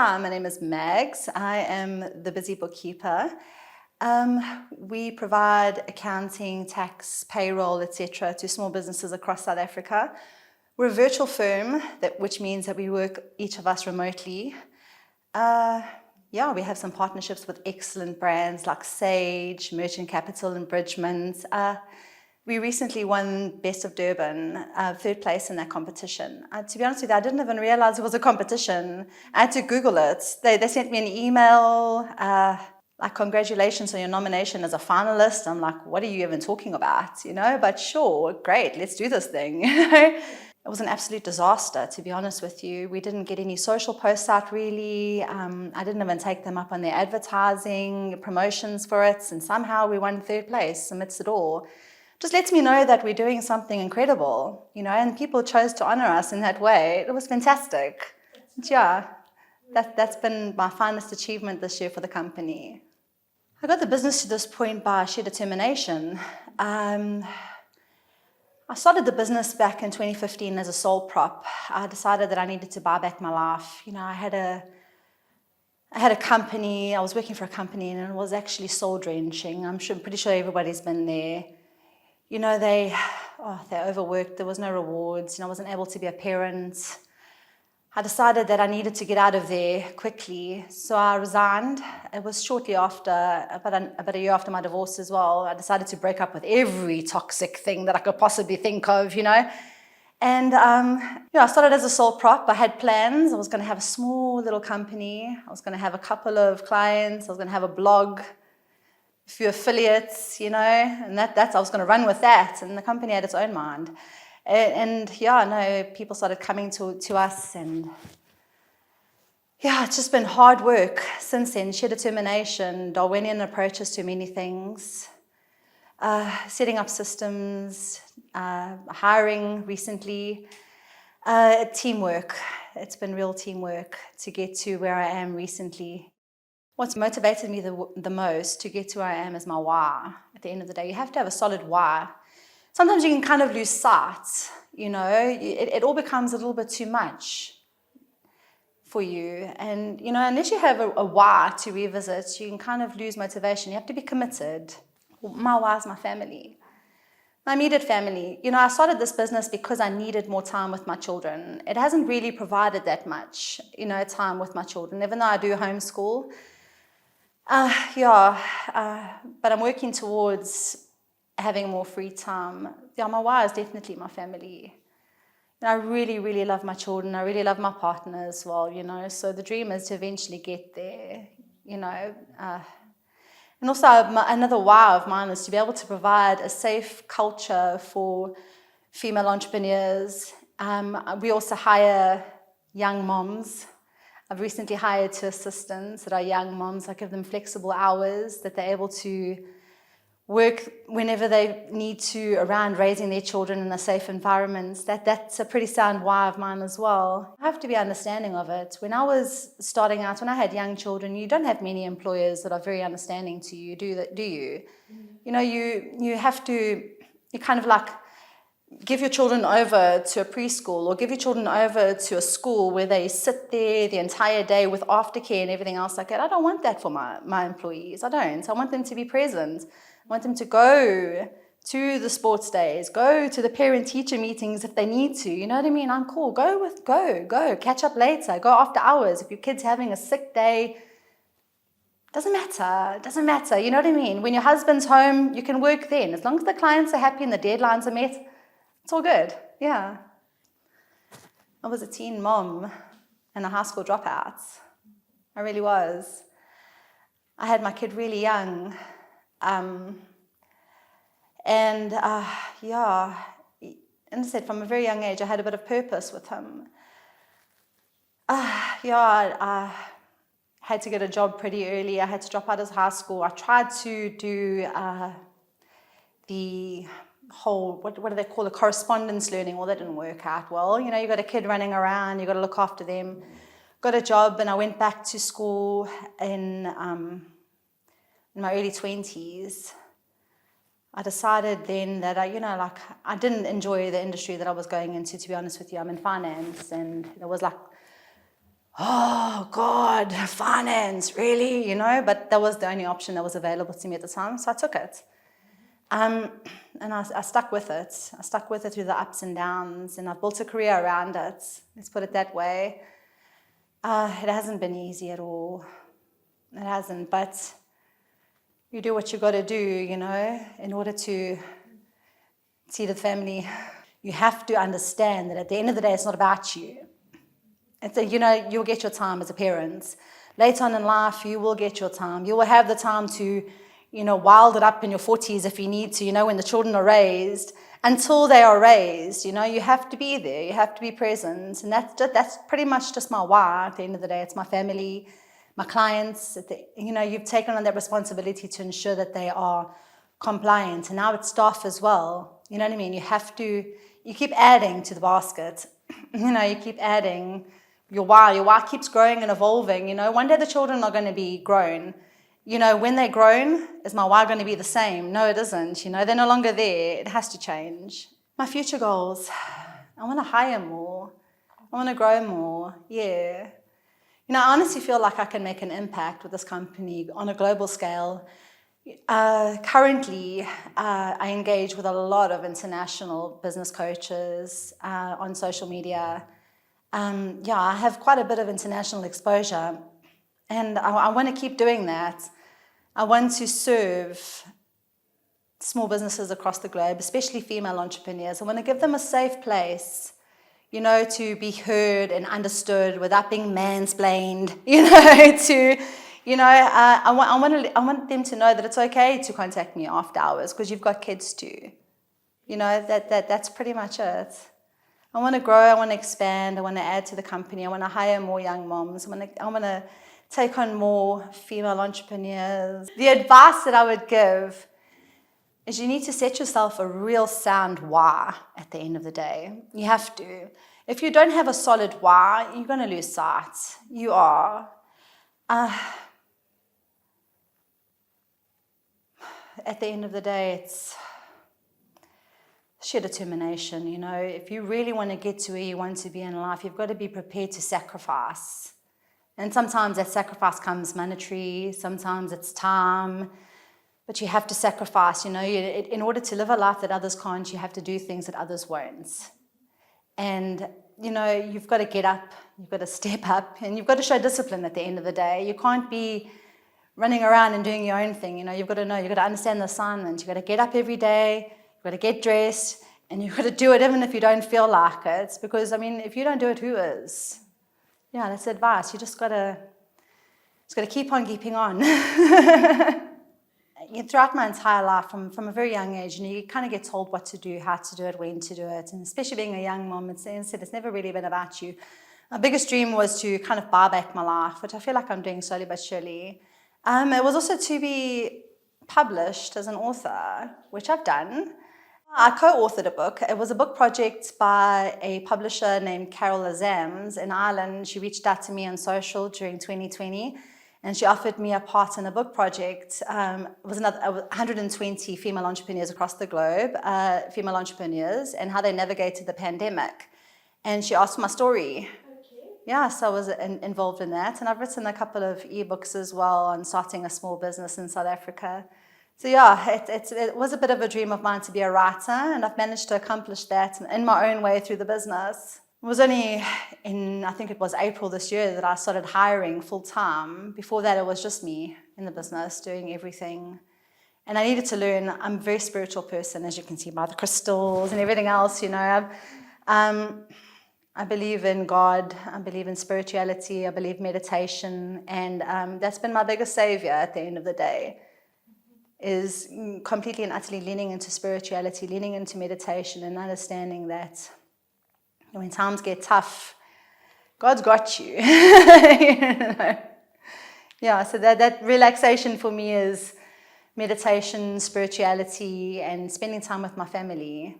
Hi, my name is Mags. I am the busy bookkeeper. We provide accounting, tax, payroll, etc. to small businesses across South Africa. We're a virtual firm, which means that we work, each of us, remotely. We have some partnerships with excellent brands like Sage, Merchant Capital, and Bridgman. We recently won Best of Durban, third place in that competition. To be honest with you, I didn't even realize it was a competition. I had to Google it. They sent me an email, like, congratulations on your nomination as a finalist. I'm like, what are you even talking about? But sure, great, let's do this thing. It was an absolute disaster, to be honest with you. We didn't get any social posts out, really. I didn't even take them up on their advertising, promotions for it, and somehow we won third place amidst it all. Just lets me know that we're doing something incredible, and people chose to honor us in that way. It was fantastic. Yeah, that's been my finest achievement this year for the company. I got the business to this point by sheer determination. I started the business back in 2015 as a sole prop. I decided that I needed to buy back my life. I had a company. I was working for a company, and it was actually soul drenching. I'm pretty sure everybody's been there. They overworked. There was no rewards. I wasn't able to be a parent. I decided that I needed to get out of there quickly, so I resigned. It was shortly after, about a year after my divorce as well. I decided to break up with every toxic thing that I could possibly think of, And I started as a sole prop. I had plans. I was going to have a small little company. I was going to have a couple of clients. I was going to have a blog, a few affiliates, and I was going to run with that. And the company had its own mind. People started coming to us, and it's just been hard work since then. Sheer determination, Darwinian approaches to many things, setting up systems, hiring recently, teamwork. It's been real teamwork to get to where I am recently. What's motivated me the most to get to where I am is my why. At the end of the day, you have to have a solid why. Sometimes you can kind of lose sight, it all becomes a little bit too much for you. And, unless you have a why to revisit, you can kind of lose motivation. You have to be committed. My why is my family, my immediate family. I started this business because I needed more time with my children. It hasn't really provided that much, time with my children, even though I do homeschool. But I'm working towards having more free time. My why is definitely my family. I really, really love my children. I really love my partner as well, So the dream is to eventually get there, And also another why of mine is to be able to provide a safe culture for female entrepreneurs. We also hire young moms. I've recently hired 2 assistants that are young moms. I give them flexible hours that they're able to work whenever they need to around raising their children in a safe environment. That's a pretty sound why of mine as well. I have to be understanding of it. When I was starting out, when I had young children, you don't have many employers that are very understanding to you, do you? You have to, you kind of like give your children over to a preschool or give your children over to a school where they sit there the entire day with aftercare and everything else like that. I don't want that for my employees. I don't. I want them to be present. I want them to go to the sports days, go to the parent-teacher meetings if they need to. You know what I mean? I'm cool. Go. Catch up later. Go after hours. If your kid's having a sick day, doesn't matter. You know what I mean? When your husband's home, you can work then. As long as the clients are happy and the deadlines are met, it's all good. Yeah. I was a teen mom and a high school dropout. I really was. I had my kid really young. And as I said, from a very young age, I had a bit of purpose with him. I had to get a job pretty early. I had to drop out of high school. I tried to do the whole, what do they call it, correspondence learning. Well, that didn't work out well. You got a kid running around, you got to look after them. Got a job, and I went back to school in my early 20s. I decided then that I didn't enjoy the industry that I was going into, to be honest with you. I'm in finance, and it was like oh God, finance, really, you know, but that was the only option that was available to me at the time, so I took it. And I stuck with it. I stuck with it through the ups and downs, and I built a career around it. Let's put it that way. It hasn't been easy at all. It hasn't, but you do what you got to do, you know, in order to see the family. You have to understand that at the end of the day, it's not about you. It's you know, you'll get your time as a parent. Later on in life, you will get your time. You will have the time to, you know, wild it up in your 40s if you need to, you know, when the children are raised. Until they are raised, you know, you have to be there. You have to be present. And that's pretty much just my why at the end of the day. It's my family, my clients. You know, you've taken on that responsibility to ensure that they are compliant. And now it's staff as well. You know what I mean? You keep adding to the basket. You know, you keep adding your why keeps growing and evolving. You know, one day the children are going to be grown. You know, when they're grown, is my why going to be the same? No, it isn't. You know, they're no longer there. It has to change. My future goals, I want to hire more. I want to grow more. Yeah. You know, I honestly feel like I can make an impact with this company on a global scale. Currently, I engage with a lot of international business coaches on social media. I have quite a bit of international exposure, and I want to keep doing that. I want to serve small businesses across the globe, especially female entrepreneurs. I want to give them a safe place, you know, to be heard and understood without being mansplained, you know, I want them to know that it's okay to contact me after hours because you've got kids too. You know, that's pretty much it. I want to grow, I want to expand, I want to add to the company, I want to hire more young moms, I want to take on more female entrepreneurs. The advice that I would give is you need to set yourself a real sound why at the end of the day. You have to. If you don't have a solid why, you're going to lose sight. You are. At the end of the day, it's sheer determination, you know. If you really want to get to where you want to be in life, you've got to be prepared to sacrifice. And sometimes that sacrifice comes monetary, sometimes it's time, but you have to sacrifice, you know. In order to live a life that others can't, you have to do things that others won't. And, you know, you've got to get up, you've got to step up, and you've got to show discipline at the end of the day. You can't be running around and doing your own thing, you know. You've got to know, you've got to understand the assignment. You've got to get up every day, you've got to get dressed, and you've got to do it even if you don't feel like it. Because, I mean, if you don't do it, who is? Yeah, that's advice. You just got to keep on keeping on. Throughout my entire life, from a very young age, you know, you kind of get told what to do, how to do it, when to do it. And especially being a young mom, it's never really been about you. My biggest dream was to kind of buy back my life, which I feel like I'm doing slowly but surely. It was also to be published as an author, which I've done. I co-authored a book. It was a book project by a publisher named Carol Azams in Ireland. She reached out to me on social during 2020, and she offered me a part in a book project. It was 120 female entrepreneurs across the globe, female entrepreneurs, and how they navigated the pandemic. And she asked my story. Yeah, so I was involved in that. And I've written a couple of ebooks as well on starting a small business in South Africa. So yeah, it was a bit of a dream of mine to be a writer, and I've managed to accomplish that in my own way through the business. It was only in, I think it was April this year, that I started hiring full-time. Before that, it was just me in the business doing everything. And I needed to learn. I'm a very spiritual person, as you can see by the crystals and everything else, you know. I believe in God, I believe in spirituality, I believe meditation, and that's been my biggest savior at the end of the day, is completely and utterly leaning into spirituality, leaning into meditation, and understanding that when times get tough, God's got you. You know? Yeah, so that relaxation for me is meditation, spirituality, and spending time with my family.